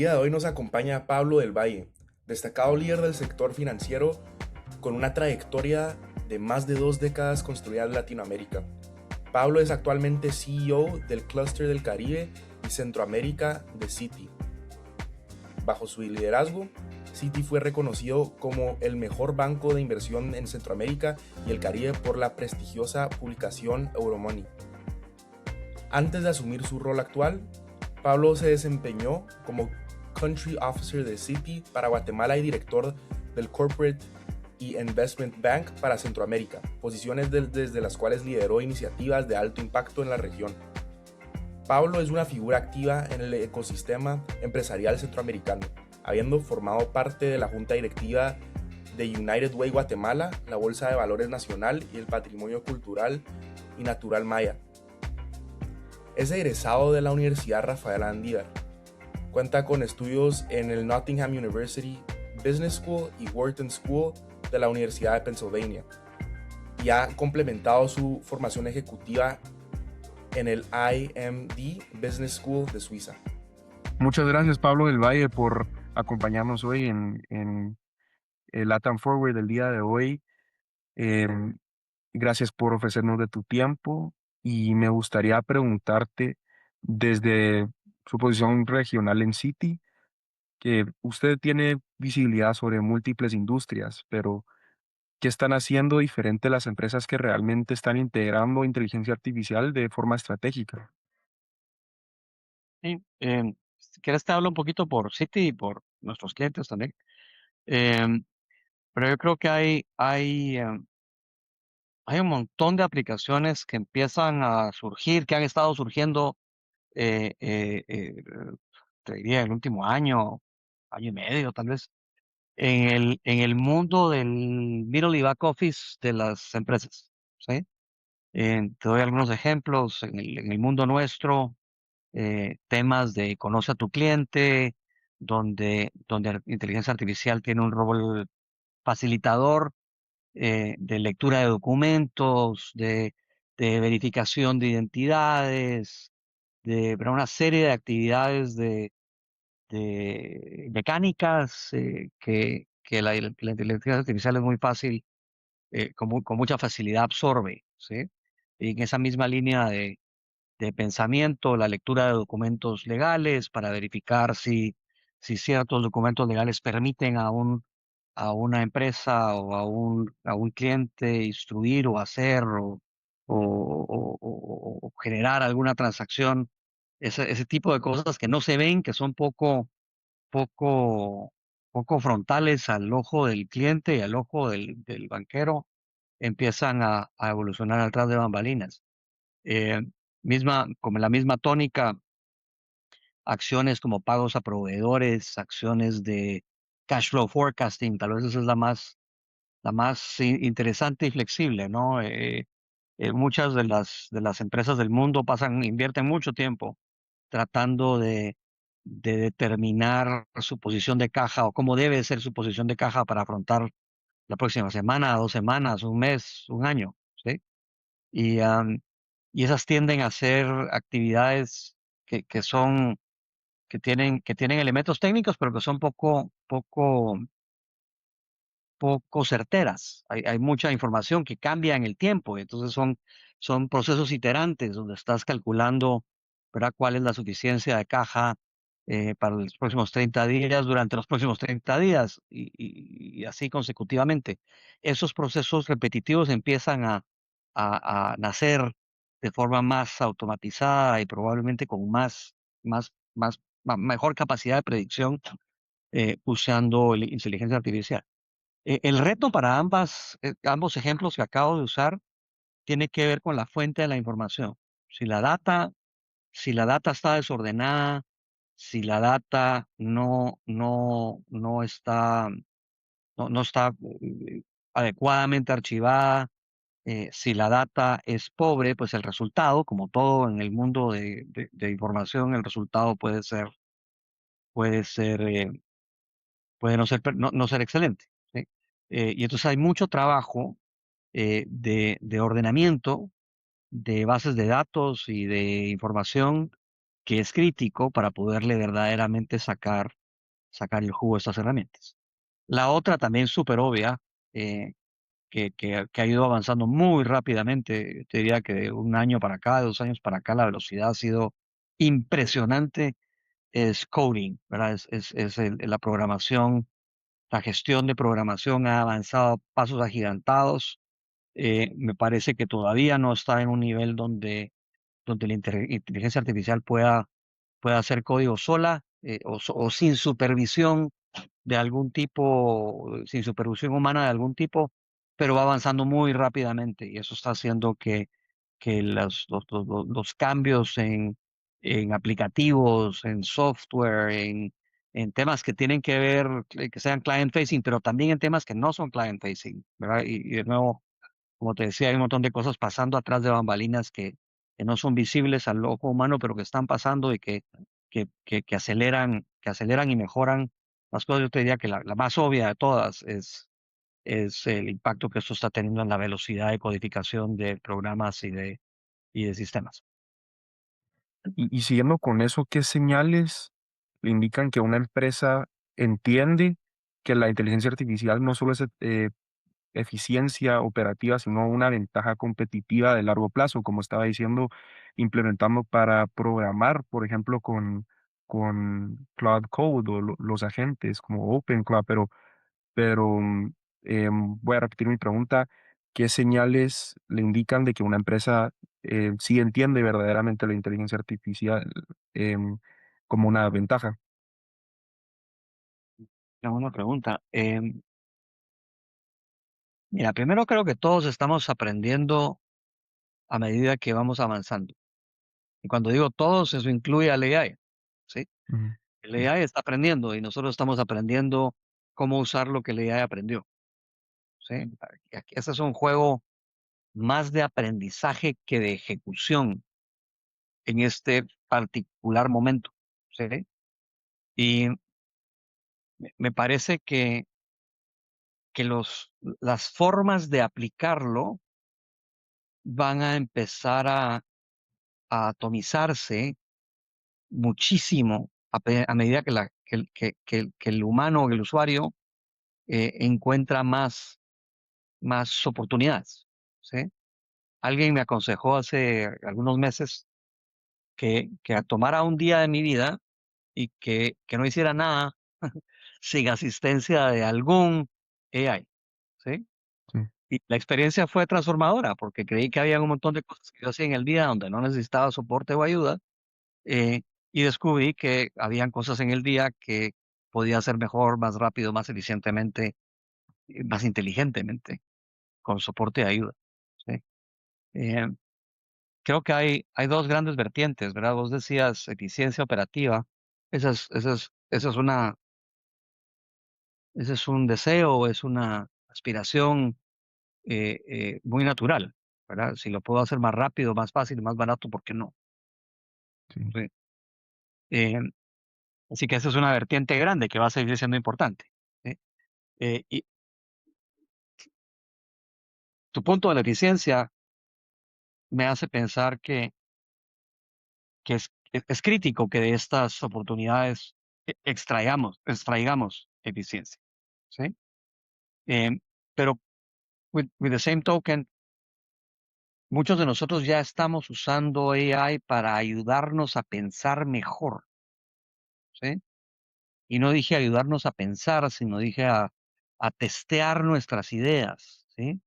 día de hoy nos acompaña Pablo del Valle, destacado líder del sector financiero con una trayectoria de más de 2 décadas construida en Latinoamérica. Pablo es actualmente CEO del Clúster del Caribe y Centroamérica de Citi. Bajo su liderazgo, Citi fue reconocido como el mejor banco de inversión en Centroamérica y el Caribe por la prestigiosa publicación Euromoney. Antes de asumir su rol actual, Pablo se desempeñó como Country Officer de Citi para Guatemala y director del Corporate y Investment Bank para Centroamérica, posiciones desde las cuales lideró iniciativas de alto impacto en la región. Pablo es una figura activa en el ecosistema empresarial centroamericano, habiendo formado parte de la junta directiva de United Way Guatemala, la Bolsa de Valores Nacional y el Patrimonio Cultural y Natural Maya. Es egresado de la Universidad Rafael Andívar. Cuenta con estudios en el Nottingham University Business School y Wharton School de la Universidad de Pennsylvania y ha complementado su formación ejecutiva en el IMD Business School de Suiza. Muchas gracias, Pablo del Valle, por acompañarnos hoy en el LATAM Forward del día de hoy. Em, Gracias por ofrecernos de tu tiempo y me gustaría preguntarte desde su posición regional en Citi, que usted tiene visibilidad sobre múltiples industrias, pero ¿qué están haciendo diferente las empresas que realmente están integrando inteligencia artificial de forma estratégica? Sí, si quieres te hablo un poquito por Citi y por nuestros clientes también. Em, pero yo creo que hay un montón de aplicaciones que empiezan a surgir, que han estado surgiendo, eh, eh, eh, te diría, el último año, año y medio tal vez, en el mundo del middle y back office de las empresas, ¿sí? Te doy algunos ejemplos. En el mundo nuestro, temas de conoce a tu cliente, donde la inteligencia artificial tiene un rol facilitador, de lectura de documentos, de verificación de identidades, pero una serie de actividades de mecánicas, que la inteligencia artificial es muy fácil, con mucha facilidad absorbe, ¿sí? Y en esa misma línea de pensamiento, la lectura de documentos legales para verificar si ciertos documentos legales permiten a una empresa o a un cliente instruir o hacer o generar alguna transacción, ese tipo de cosas que no se ven, que son poco, poco frontales al ojo del cliente y al ojo del banquero, empiezan a evolucionar atrás de bambalinas. Eh, como la misma tónica, acciones como pagos a proveedores, acciones de cash flow forecasting, tal vez esa es la más interesante y flexible, ¿no? Muchas de las empresas del mundo invierten mucho tiempo tratando de determinar su posición de caja o cómo debe ser su posición de caja para afrontar la próxima semana, 2 semanas, un mes, un año, ¿sí? Y, y esas tienden a ser actividades que, que son, que tienen elementos técnicos, pero que son poco certeras. Hay mucha información que cambia en el tiempo, y entonces son procesos iterantes donde estás calculando, ¿verdad?, cuál es la suficiencia de caja, para los próximos 30 días, durante los próximos 30 días, y así consecutivamente. Esos procesos repetitivos empiezan a nacer de forma más automatizada y probablemente con mejor capacidad de predicción, usando la inteligencia artificial. El reto para ambos ejemplos que acabo de usar tiene que ver con la fuente de la información. Si la data, si la data está desordenada, si la data no está adecuadamente archivada, si la data es pobre, pues el resultado, como todo en el mundo de información, el resultado puede ser, puede no ser excelente, ¿sí? Y entonces hay mucho trabajo, de ordenamiento de bases de datos y de información, que es crítico para poderle verdaderamente sacar el jugo a estas herramientas. La otra también súper obvia, eh, que ha ido avanzando muy rápidamente, te diría que de un año para acá, de 2 años para acá, la velocidad ha sido impresionante, es coding, ¿verdad? La programación, la gestión de programación ha avanzado a pasos agigantados. Me parece que todavía no está en un nivel donde la inteligencia artificial pueda hacer código sola, o sin supervisión de algún tipo, sin supervisión humana de algún tipo, pero va avanzando muy rápidamente y eso está haciendo que los cambios en aplicativos, en software, en temas que tienen que ver, que sean client facing, pero también en temas que no son client facing, ¿verdad? Y de nuevo, como te decía, hay un montón de cosas pasando atrás de bambalinas que no son visibles al ojo humano, pero que están pasando y que aceleran y mejoran las cosas. Yo te diría que la más obvia de todas es el impacto que esto está teniendo en la velocidad de codificación de programas y de sistemas. Y siguiendo con eso, ¿qué señales le indican que una empresa entiende que la inteligencia artificial no solo es eficiencia operativa, sino una ventaja competitiva de largo plazo, como estaba diciendo, implementando para programar, por ejemplo, con Cloud Code o los agentes como OpenCloud, pero voy a repetir mi pregunta. ¿Qué señales le indican de que una empresa sí entiende verdaderamente la inteligencia artificial em, como una ventaja? Una buena pregunta. Mira, primero creo que todos estamos aprendiendo a medida que vamos avanzando. Y cuando digo todos, eso incluye al AI, ¿sí? Ujú, El AI está aprendiendo y nosotros estamos aprendiendo cómo usar lo que el AI aprendió, ¿sí? Este es un juego más de aprendizaje que de ejecución en este particular momento, ¿sí? Y me parece que las formas de aplicarlo van a empezar a atomizarse muchísimo a medida que el humano, el usuario, encuentra más oportunidades, ¿sí? Alguien me aconsejó hace algunos meses que tomara un día de mi vida y que no hiciera nada sin asistencia de algún AI, ¿sí? sí, Y la experiencia fue transformadora porque creí que había un montón de cosas que yo hacía en el día donde no necesitaba soporte o ayuda, eh, y descubrí que habían cosas en el día que podía hacer mejor, más rápido, más eficientemente, más inteligentemente, con soporte y ayuda, ¿sí? Eh, Creo que hay dos grandes vertientes, ¿verdad? Vos decías eficiencia operativa. Ese es un deseo, es una aspiración muy natural, ¿verdad? Si lo puedo hacer más rápido, más fácil, más barato, ¿por qué no? sí, Sí. Eh, Así que esa es una vertiente grande que va a seguir siendo importante, ¿sí? Y tu punto de la eficiencia me hace pensar que es crítico que de estas oportunidades extraigamos eficiencia, ¿sí? Eh, pero with the same token, muchos de nosotros ya estamos usando AI para ayudarnos a pensar mejor, ¿sí? Y no dije ayudarnos a pensar, sino dije a testear nuestras ideas, ¿sí?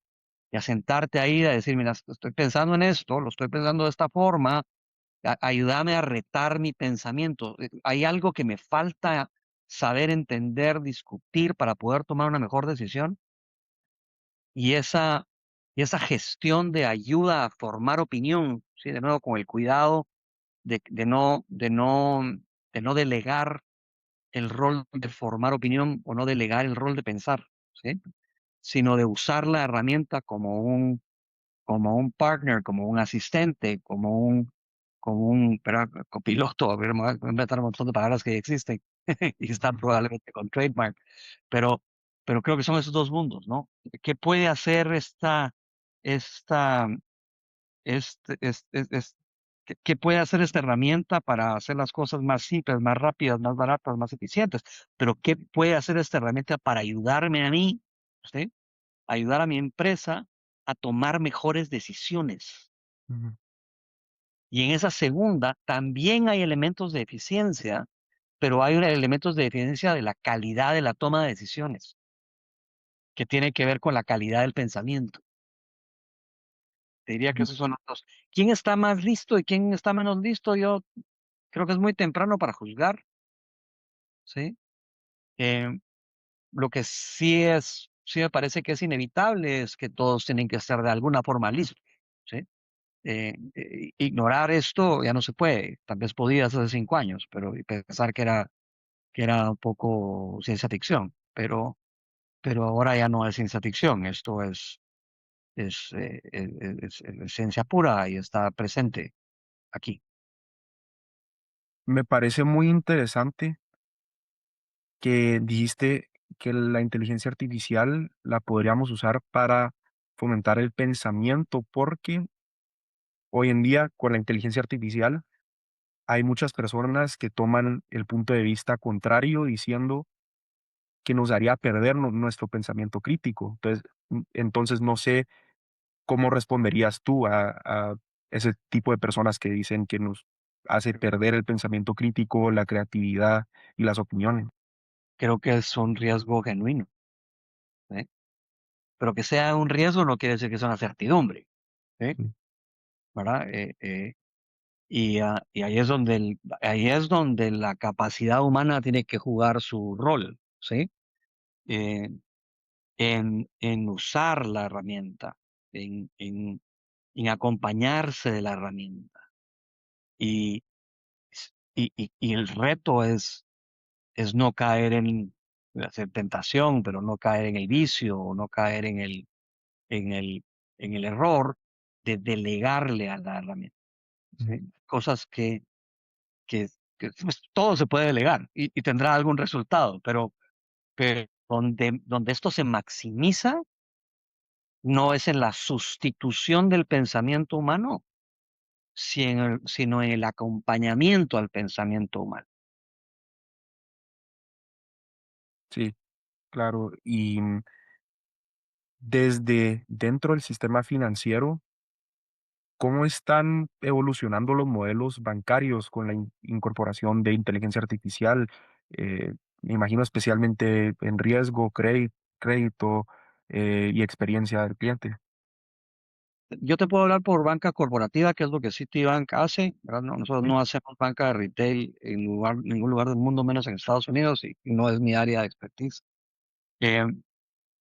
Y a sentarte ahí a decir, mira, estoy pensando en esto, lo estoy pensando de esta forma, ayúdame a retar mi pensamiento. ¿Hay algo que me falta saber entender, discutir para poder tomar una mejor decisión? Y esa gestión de ayuda a formar opinión, ¿sí? De nuevo, con el cuidado de no delegar el rol de formar opinión o no delegar el rol de pensar, ¿sí? Sino de usar la herramienta como un partner, como un asistente, como un copiloto. A ver, me voy a inventar un montón de palabras que ya existen y están probablemente con trademark, pero, pero creo que son esos dos mundos, ¿no? ¿Qué puede hacer esta, ¿Qué puede hacer esta herramienta para hacer las cosas más simples, más rápidas, más baratas, más eficientes? Pero ¿qué puede hacer esta herramienta para ayudarme a mí, ¿sí? Ayudar a mi empresa a tomar mejores decisiones? Ujú. Y en esa segunda también hay elementos de eficiencia, pero hay elementos de eficiencia de la calidad de la toma de decisiones, que tiene que ver con la calidad del pensamiento. Te diría que Mm. esos son los dos. ¿Quién está más listo y quién está menos listo? Yo creo que es muy temprano para juzgar, ¿sí? Eh, lo que sí me parece que es inevitable es que todos tienen que estar de alguna forma listos, ¿sí? Ignorar esto ya no se puede. Tal vez podías hace 5 años, pero y pensar que era un poco ciencia ficción, pero ahora ya no es ciencia ficción. Esto es ciencia pura y está presente aquí. Me parece muy interesante que dijiste que la inteligencia artificial la podríamos usar para fomentar el pensamiento, porque hoy en día con la inteligencia artificial hay muchas personas que toman el punto de vista contrario diciendo que nos haría perder nuestro pensamiento crítico. Entonces no sé cómo responderías tú a ese tipo de personas que dicen que nos hace perder el pensamiento crítico, la creatividad y las opiniones. Creo que es un riesgo genuino, ¿sí? Pero que sea un riesgo no quiere decir que sea una certidumbre, ¿sí? Sí. ¿Verdad? Y ahí es donde la capacidad humana tiene que jugar su rol, ¿sí? Eh, en usar la herramienta, en acompañarse de la herramienta. Y, y el reto es no caer hacer tentación, pero no caer en el vicio, o no caer en el, en el error de delegarle a la herramienta, Mm. ¿sí? Cosas que, pues, todo se puede delegar y tendrá algún resultado, pero donde esto se maximiza no es en la sustitución del pensamiento humano, sino en el acompañamiento al pensamiento humano. Sí, claro. Y desde dentro del sistema financiero, ¿cómo están evolucionando los modelos bancarios con la incorporación de inteligencia artificial? Me imagino especialmente en riesgo, crédito y experiencia del cliente. Yo te puedo hablar por banca corporativa, que es lo que Citibank hace, ¿verdad? Nosotros Sí. no hacemos banca de retail en ningún lugar del mundo, menos en Estados Unidos, y no es mi área de expertise. Eh,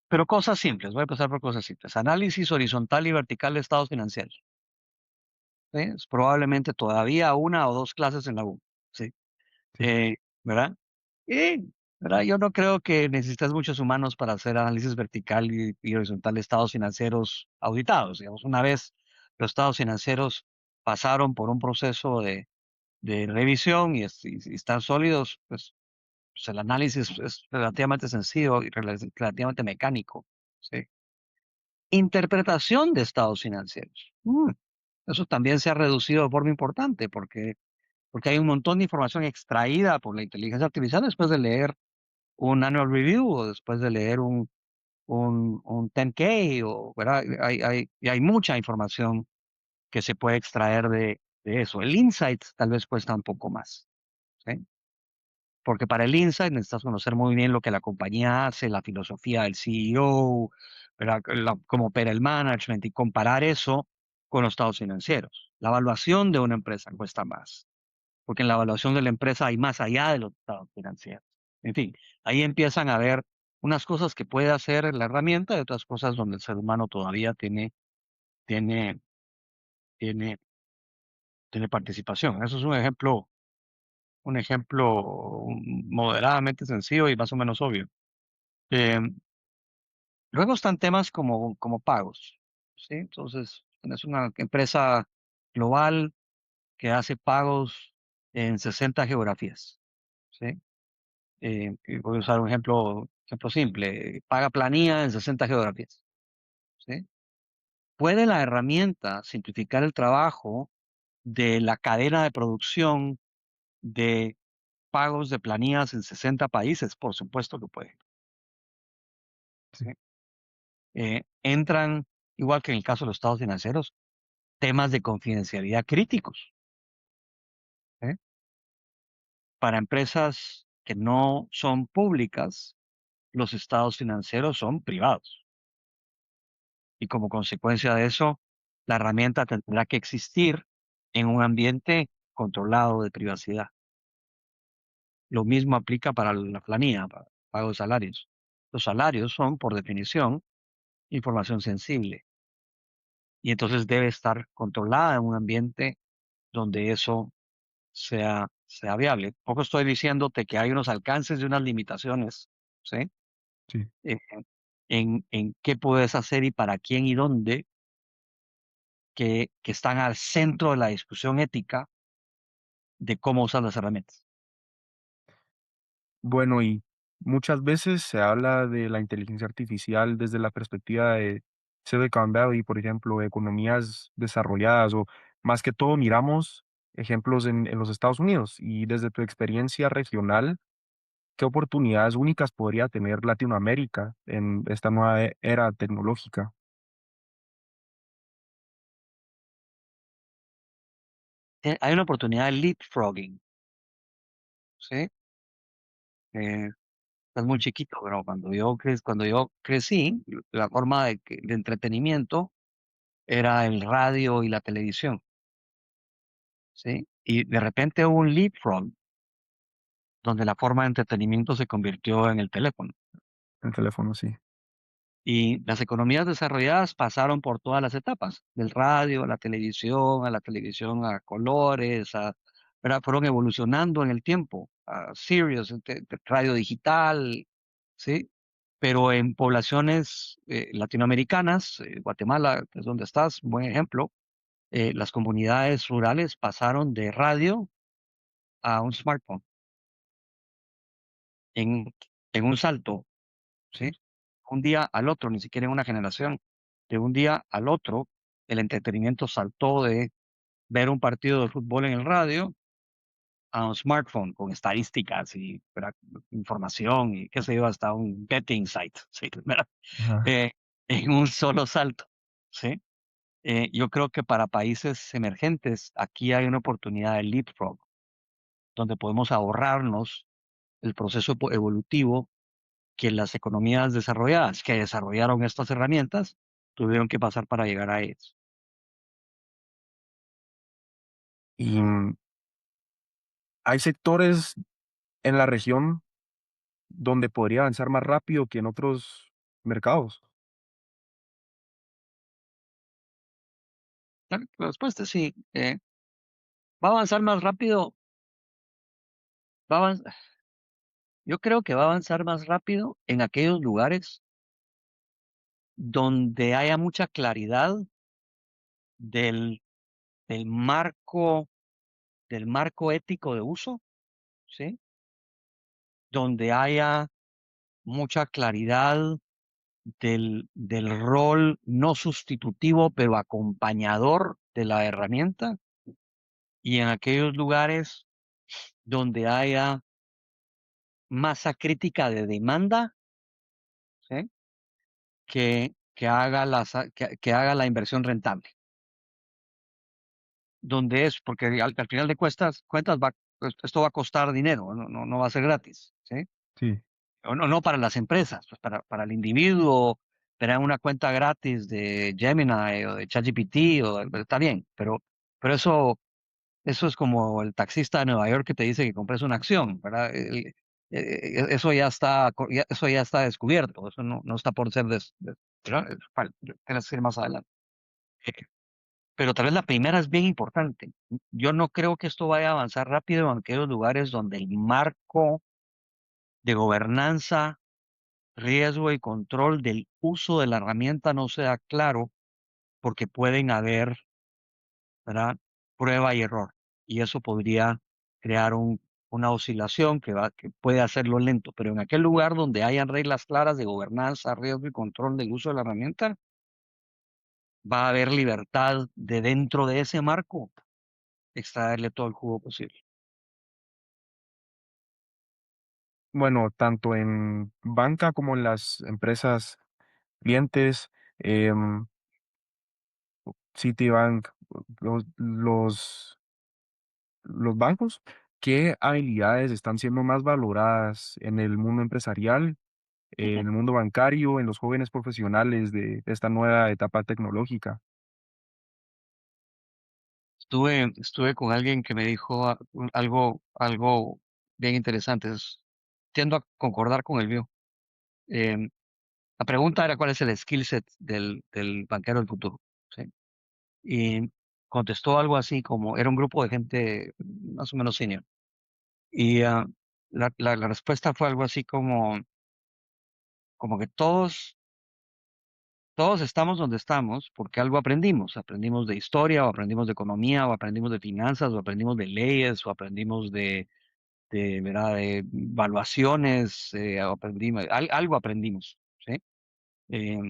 pero cosas simples, voy a empezar por cosas simples. Análisis horizontal y vertical de estados financieros. ¿Sí? Es probablemente todavía una o dos clases en la U. ¿Sí? Sí. ¿Verdad? Y, ¿verdad? Yo no creo que necesites muchos humanos para hacer análisis vertical y horizontal de estados financieros auditados. Digamos, una vez los estados financieros pasaron por un proceso de revisión y están sólidos, pues el análisis es relativamente sencillo y relativamente mecánico. ¿Sí? Interpretación de estados financieros. Eso también se ha reducido de forma importante porque hay un montón de información extraída por la inteligencia artificial después de leer un annual review o después de leer un 10K, ¿verdad? Y hay mucha información que se puede extraer de eso. El insight tal vez cuesta un poco más, ¿sí? Porque para el insight necesitas conocer muy bien lo que la compañía hace, la filosofía del CEO, ¿verdad? Cómo opera el management y comparar eso con los estados financieros. La evaluación de una empresa cuesta más, porque en la evaluación de la empresa hay más allá de los estados financieros. En fin, ahí empiezan a ver unas cosas que puede hacer la herramienta y otras cosas donde el ser humano todavía tiene, tiene, tiene participación. Eso es un ejemplo moderadamente sencillo y más o menos obvio. Eh, Luego están temas como pagos, ¿sí? Entonces, es una empresa global que hace pagos en 60 geografías, ¿sí? Y voy a usar un ejemplo simple. Paga planilla en 60 geografías, ¿sí? ¿Puede la herramienta simplificar el trabajo de la cadena de producción de pagos de planillas en 60 países, por supuesto que puede. Sí. ¿Sí? Entran, igual que en el caso de los estados financieros, temas de confidencialidad críticos. ¿Sí? Para empresas que no son públicas, los estados financieros son privados. Y como consecuencia de eso, la herramienta tendrá que existir en un ambiente controlado de privacidad. Lo mismo aplica para la planilla, para pago de salarios. Los salarios son, por definición, información sensible y entonces debe estar controlada en un ambiente donde eso sea viable. Poco estoy diciéndote que hay unos alcances y unas limitaciones, ¿sí? Sí. Eh, en qué puedes hacer y para quién y dónde, que están al centro de la discusión ética de cómo usar las herramientas. Bueno, y muchas veces se habla de la inteligencia artificial desde la perspectiva de Silicon Valley, por ejemplo, economías desarrolladas, o más que todo miramos ejemplos en los Estados Unidos. Y desde tu experiencia regional, ¿qué oportunidades únicas podría tener Latinoamérica en esta nueva era tecnológica? Hay una oportunidad de leapfrogging, ¿sí? Eh, Estás muy chiquito, pero cuando yo crecí, la forma de entretenimiento era el radio y la televisión, ¿sí? Y de repente hubo un leapfrog donde la forma de entretenimiento se convirtió en el teléfono. El teléfono, sí. Y las economías desarrolladas pasaron por todas las etapas, del radio a la televisión a colores, ¿verdad? Fueron evolucionando en el tiempo, a Sirius, radio digital, ¿sí? Pero en poblaciones latinoamericanas, Guatemala, que es donde estás, buen ejemplo, las comunidades rurales pasaron de radio a un smartphone en, en un salto, ¿sí? Un día al otro, ni siquiera en una generación, de un día al otro, el entretenimiento saltó de ver un partido de fútbol en el radio a un smartphone con estadísticas y ¿verdad? Información y qué sé yo, hasta un betting site, ¿sí? ¿Verdad? Ajá. Eh, en un solo salto, ¿sí? Yo creo que para países emergentes aquí hay una oportunidad de leapfrog, donde podemos ahorrarnos el proceso evolutivo que las economías desarrolladas que desarrollaron estas herramientas tuvieron que pasar para llegar a ellas. Y hay sectores en la región donde podría avanzar más rápido que en otros mercados. La respuesta es sí. ¿Va a avanzar más rápido? Va a avanz- Yo creo que va a avanzar más rápido en aquellos lugares donde haya mucha claridad del, del marco, del marco ético de uso, ¿sí? Donde haya mucha claridad del rol no sustitutivo, pero acompañador de la herramienta, y en aquellos lugares donde haya masa crítica de demanda, ¿sí? Que haga la inversión rentable. Donde es, porque al final de cuentas esto va a costar dinero, no va a ser gratis, ¿sí? Sí, No para las empresas, pues para el individuo, tener una cuenta gratis de Gemini o de ChatGPT, está bien, pero eso es como el taxista de Nueva York que te dice que compres una acción, ¿verdad? Eso ya está, eso ya está descubierto, eso no está por ser ¿verdad? Tienes que ir más adelante. Eh, Pero tal vez la primera es bien importante. Yo no creo que esto vaya a avanzar rápido en aquellos lugares donde el marco de gobernanza, riesgo y control del uso de la herramienta no sea claro, porque pueden haber, ¿verdad? Prueba y error. Y eso podría crear una oscilación que puede hacerlo lento. Pero en aquel lugar donde hayan reglas claras de gobernanza, riesgo y control del uso de la herramienta, va a haber libertad de dentro de ese marco extraerle todo el jugo posible. Bueno, tanto en banca como en las empresas clientes, em, Citibank, los, los, los bancos, ¿qué habilidades están siendo más valoradas en el mundo empresarial, en el mundo bancario, en los jóvenes profesionales de esta nueva etapa tecnológica? Estuve con alguien que me dijo algo bien interesante. Tiendo a concordar con el mío. Em, la pregunta era cuál es el skill set del banquero del futuro. ¿Sí? Y contestó algo así como, era un grupo de gente más o menos senior. Y la respuesta fue algo así como que todos estamos donde estamos porque algo aprendimos. Aprendimos de historia, o aprendimos de economía, o aprendimos de finanzas, o aprendimos de leyes, o aprendimos ¿verdad? De evaluaciones, algo aprendimos, ¿sí? Eh,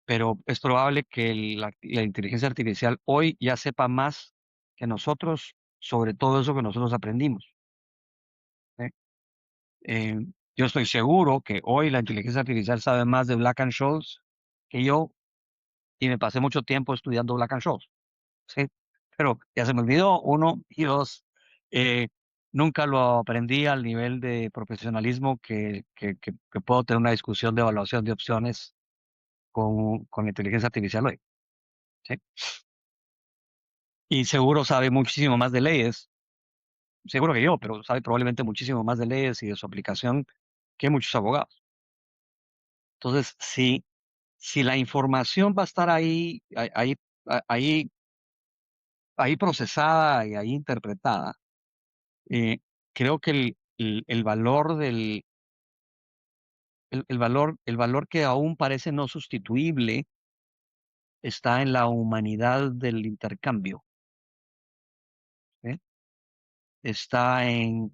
pero es probable que la inteligencia artificial hoy ya sepa más que nosotros sobre todo eso que nosotros aprendimos, ¿sí? Eh, yo estoy seguro que hoy la inteligencia artificial sabe más de Black and Scholes que yo, y me pasé mucho tiempo estudiando Black and Scholes, ¿sí? Pero ya se me olvidó, uno, y dos, eh, nunca lo aprendí al nivel de profesionalismo que puedo tener una discusión de evaluación de opciones con la inteligencia artificial hoy, ¿sí? Y seguro sabe muchísimo más de leyes, seguro que yo, pero sabe probablemente muchísimo más de leyes y de su aplicación que muchos abogados. Entonces, si la información va a estar ahí, ahí procesada y ahí interpretada, eh, creo que el valor el valor que aún parece no sustituible está en la humanidad del intercambio, ¿eh? Está en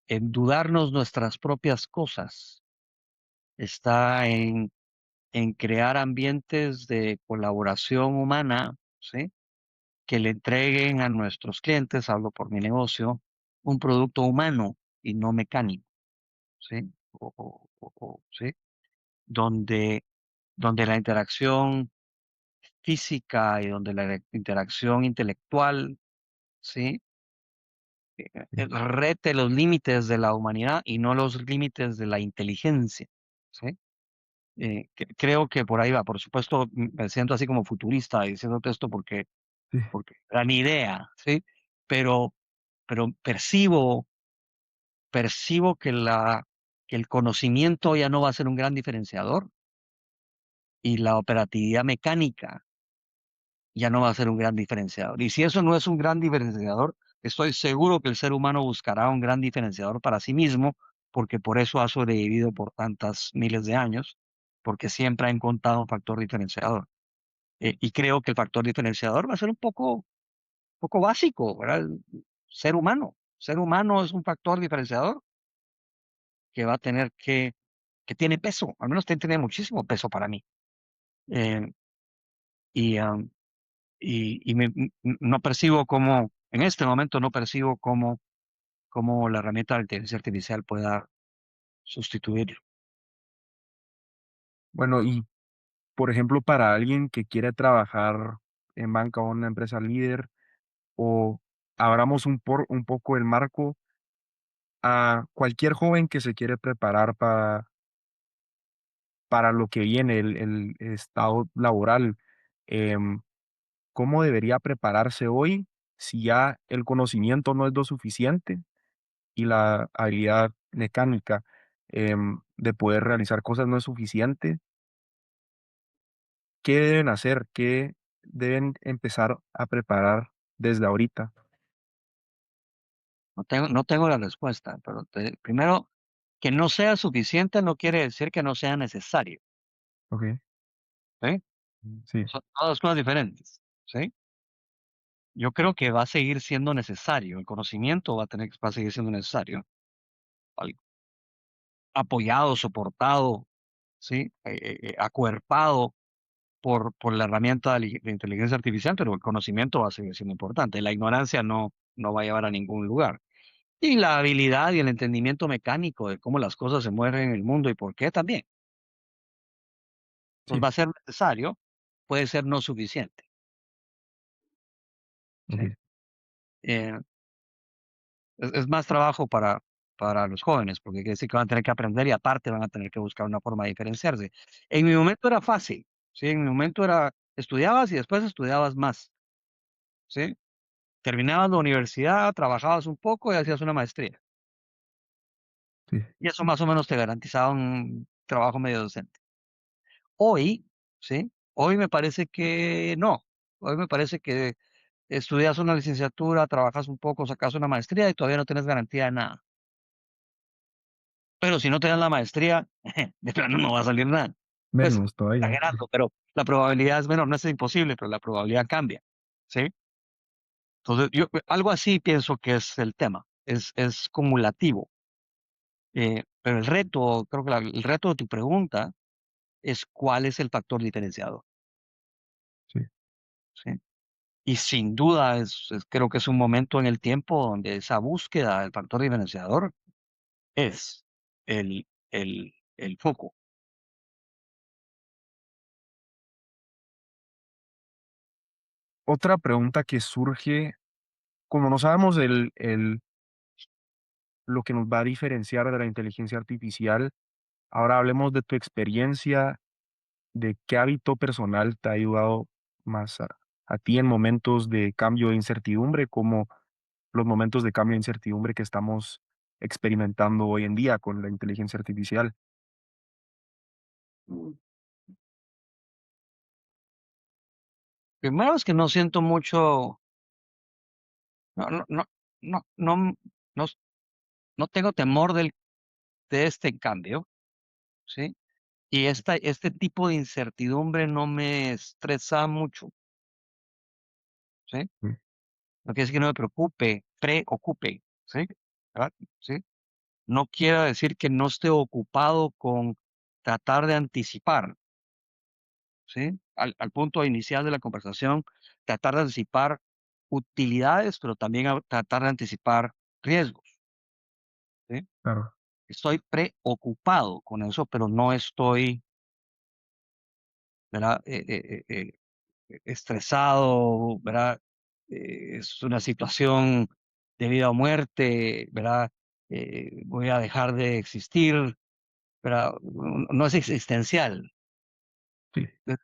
dudarnos nuestras propias cosas, está en crear ambientes de colaboración humana, ¿sí? Que le entreguen a nuestros clientes, hablo por mi negocio, un producto humano y no mecánico, ¿sí? ¿Sí? Donde, donde la interacción física y donde la interacción intelectual, ¿sí? Rete los límites de la humanidad y no los límites de la inteligencia, ¿sí? Creo que por ahí va. Por supuesto, me siento así como futurista diciéndote esto Sí, porque gran idea, ¿sí? Pero, pero percibo que el conocimiento ya no va a ser un gran diferenciador y la operatividad mecánica ya no va a ser un gran diferenciador. Y si eso no es un gran diferenciador, estoy seguro que el ser humano buscará un gran diferenciador para sí mismo, porque por eso ha sobrevivido por tantas miles de años, porque siempre ha encontrado un factor diferenciador. Y creo que el factor diferenciador va a ser un poco básico, ¿verdad? El ser humano. Ser humano es un factor diferenciador que va a tener que tiene peso, al menos tiene muchísimo peso para mí. Eh, y, am, no percibo cómo, en este momento no percibo cómo la herramienta de inteligencia artificial pueda sustituirlo. bueno, y por ejemplo, para alguien que quiere trabajar en banca o en una empresa líder, o abramos un poco el marco a cualquier joven que se quiere preparar para lo que viene, el estado laboral, em, ¿cómo debería prepararse hoy si ya el conocimiento no es lo suficiente y la habilidad mecánica de poder realizar cosas no es suficiente? ¿Qué deben hacer? ¿Qué deben empezar a preparar desde ahorita? No tengo la respuesta, pero primero, que no sea suficiente no quiere decir que no sea necesario, Ok, ¿sí? sí. Son dos cosas diferentes, ¿sí? Yo creo que va a seguir siendo necesario, el conocimiento va a seguir siendo necesario, al- apoyado, soportado, ¿sí? Acuerpado por la herramienta de inteligencia artificial, pero el conocimiento va a seguir siendo importante. La ignorancia no va a llevar a ningún lugar. Y la habilidad y el entendimiento mecánico de cómo las cosas se mueven en el mundo y por qué también. Entonces Sí, va a ser necesario, puede ser no suficiente. ¿Sí? ok, Eh, es más trabajo para los jóvenes, porque quiere decir que van a tener que aprender y aparte van a tener que buscar una forma de diferenciarse. En mi momento era fácil, ¿sí? En mi momento era, estudiabas y después estudiabas más, ¿sí? Terminabas la universidad, trabajabas un poco y hacías una maestría. sí, Y eso más o menos te garantizaba un trabajo medio docente. Hoy, ¿sí? Hoy me parece que no. Hoy me parece que estudias una licenciatura, trabajas un poco, sacas una maestría y todavía no tienes garantía de nada. Pero si no te dan la maestría, de plano no va a salir nada. Pues, menos todavía. exagerando, pero la probabilidad es menor. No es imposible, pero la probabilidad cambia, ¿sí? Entonces, yo algo así pienso que es el tema. Es cumulativo. Pero el reto, creo que el reto de tu pregunta es cuál es el factor diferenciador, Sí, ¿sí? Y sin duda creo que es un momento en el tiempo donde esa búsqueda del factor diferenciador es el foco. otra pregunta que surge, como no sabemos lo que nos va a diferenciar de la inteligencia artificial, ahora hablemos de tu experiencia, de qué hábito personal te ha ayudado más a ti en momentos de cambio de incertidumbre, como los momentos de cambio de incertidumbre que estamos experimentando hoy en día con la inteligencia artificial. Mm. Primero es que no siento mucho, no, no, no, no, no, no, no tengo temor de este cambio, ¿sí? Y este tipo de incertidumbre no me estresa mucho, ¿sí? Mm, No quiere decir que no me preocupe, ¿sí? ¿Verdad? ¿Sí? No quiere decir que no esté ocupado con tratar de anticipar, ¿sí? Al punto inicial de la conversación, tratar de anticipar utilidades, pero también tratar de anticipar riesgos, ¿sí? claro, Estoy preocupado con eso, pero no estoy, ¿verdad? Estresado, ¿verdad? Es una situación de vida o muerte, ¿verdad? Voy a dejar de existir, ¿verdad? No es existencial, sí, es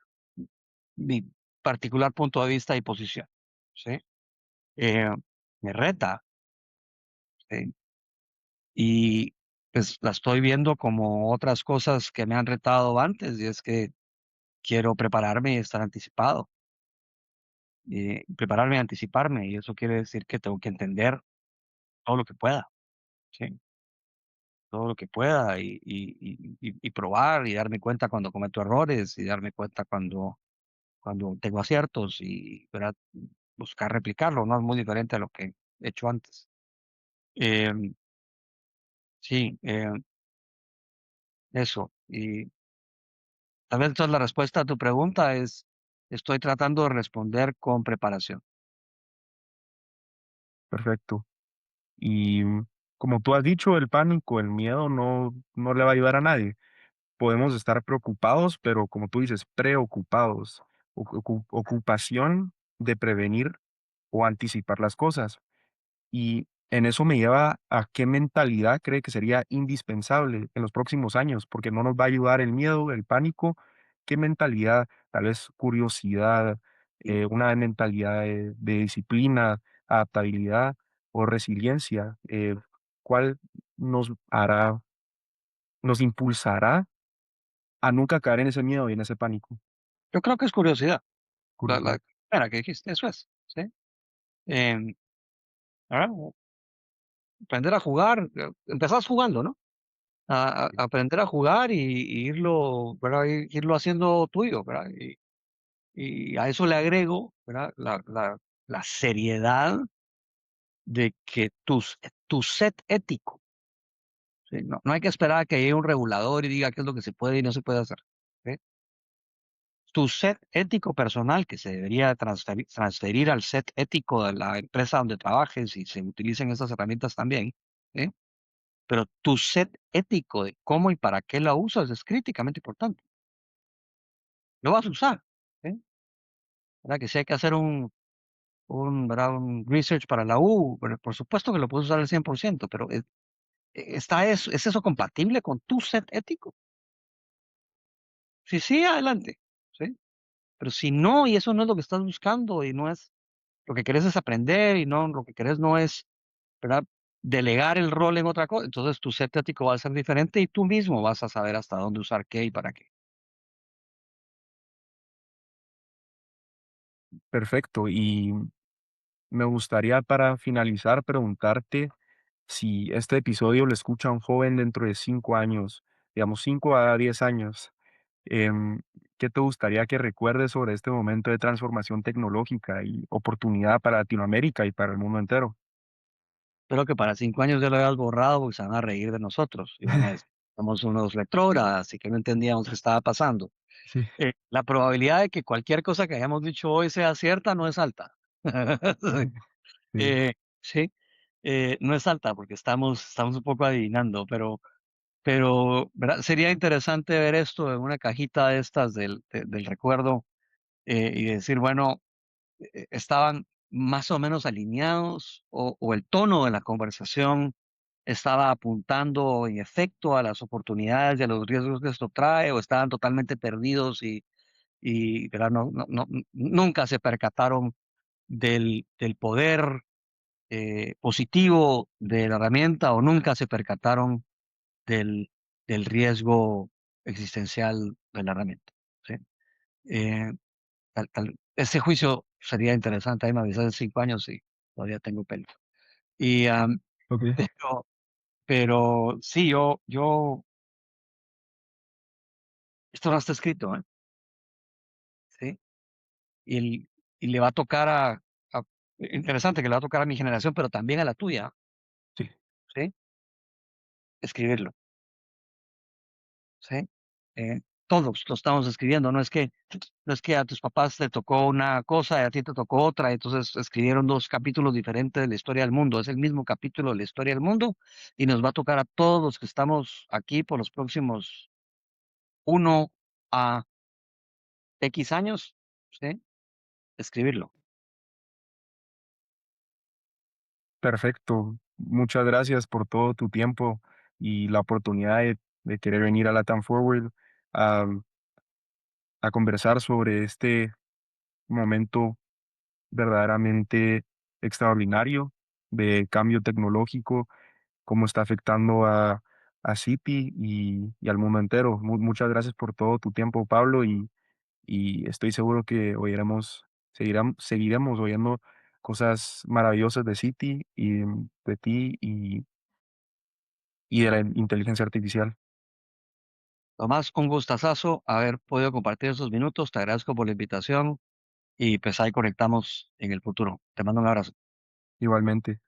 mi particular punto de vista y posición, ¿sí? Eh, Me reta, ¿sí? Y pues la estoy viendo como otras cosas que me han retado antes, y es que quiero prepararme y estar anticipado, prepararme y anticiparme, y eso quiere decir que tengo que entender todo lo que pueda, ¿sí? Todo lo que pueda y probar y darme cuenta cuando cometo errores y darme cuenta cuando tengo aciertos y, ¿verdad? Buscar replicarlo, ¿no? Es muy diferente a lo que he hecho antes. Em, sí, eso. Y tal vez entonces la respuesta a tu pregunta es, estoy tratando de responder con preparación. perfecto. Y como tú has dicho, el pánico, el miedo no le va a ayudar a nadie. Podemos estar preocupados, pero como tú dices, preocupados. Ocupación de prevenir o anticipar las cosas. Y en eso me lleva a qué mentalidad cree que sería indispensable en los próximos años, porque no nos va a ayudar el miedo, el pánico. ¿Qué mentalidad? Tal vez curiosidad, una mentalidad de disciplina, adaptabilidad o resiliencia. ¿Cuál nos hará, nos impulsará a nunca caer en ese miedo y en ese pánico? Yo creo que es curiosidad. La Curiosidad. primera que dijiste, eso es, ¿sí? Em, ¿Verdad? Aprender a jugar, empezás jugando, ¿no? A aprender a jugar y irlo, ¿verdad? Irlo haciendo tuyo, ¿verdad? Y a eso le agrego, ¿verdad? La seriedad de que tu set ético, ¿sí? No hay que esperar a que llegue un regulador y diga qué es lo que se puede y no se puede hacer, ¿sí? tu set ético personal, que se debería transferir al set ético de la empresa donde trabajes y se utilicen estas herramientas también, ¿sí? Pero tu set ético de cómo y para qué la usas es críticamente importante. Lo vas a usar, ¿sí? ¿Verdad? Que si hay que hacer ¿verdad? Un research para la U, pero por supuesto que lo puedes usar al 100%, pero ¿es eso compatible con tu set ético? Si sí, adelante, ¿sí? Pero si no, y eso no es lo que estás buscando, y no es lo que querés es aprender, y no, lo que querés no es, ¿verdad? Delegar el rol en otra cosa, entonces tu set ético va a ser diferente y tú mismo vas a saber hasta dónde usar qué y para qué. Perfecto. Y me gustaría para finalizar preguntarte si este episodio lo escucha un joven dentro de 5 años, digamos 5 a 10 años, em, ¿qué te gustaría que recuerdes sobre este momento de transformación tecnológica y oportunidad para Latinoamérica y para el mundo entero? Espero que para 5 años ya lo hayas borrado porque se van a reír de nosotros y van a decir, somos unos retrógradas y que no entendíamos qué estaba pasando. Sí, La probabilidad de que cualquier cosa que hayamos dicho hoy sea cierta no es alta. sí, Eh, sí, no es alta porque estamos un poco adivinando, pero ¿verdad? Sería interesante ver esto en una cajita de estas del recuerdo y decir, bueno, estaban más o menos alineados o el tono de la conversación estaba apuntando en efecto a las oportunidades y a los riesgos que esto trae o estaban totalmente perdidos y ¿verdad? Nunca se percataron del poder positivo de la herramienta o nunca se percataron del, del riesgo existencial de la herramienta. ¿Sí? Eh, ese juicio sería interesante. Ahí me avisas en 5 años y todavía tengo pelo. Y, ok, pero, pero sí, esto no está escrito, ¿eh? ¿Sí? Y, y le va a tocar interesante que le va a tocar a mi generación, pero también a la tuya, sí, ¿sí? Escribirlo, ¿sí? Todos lo estamos escribiendo, no es que a tus papás te tocó una cosa y a ti te tocó otra, entonces escribieron dos capítulos diferentes de la historia del mundo, es el mismo capítulo de la historia del mundo y nos va a tocar a todos los que estamos aquí por los próximos 1 a X años, ¿sí? Escribirlo. perfecto. Muchas gracias por todo tu tiempo y la oportunidad de querer venir a Latam Forward a, a conversar sobre este momento verdaderamente extraordinario de cambio tecnológico, cómo está afectando a City y al mundo entero. Muchas gracias por todo tu tiempo, Pablo, y estoy seguro que seguiremos oyendo cosas maravillosas de City y de ti y de la inteligencia artificial. Tomás, un gustazazo haber podido compartir esos minutos. Te agradezco por la invitación y pues ahí conectamos en el futuro. Te mando un abrazo. Igualmente.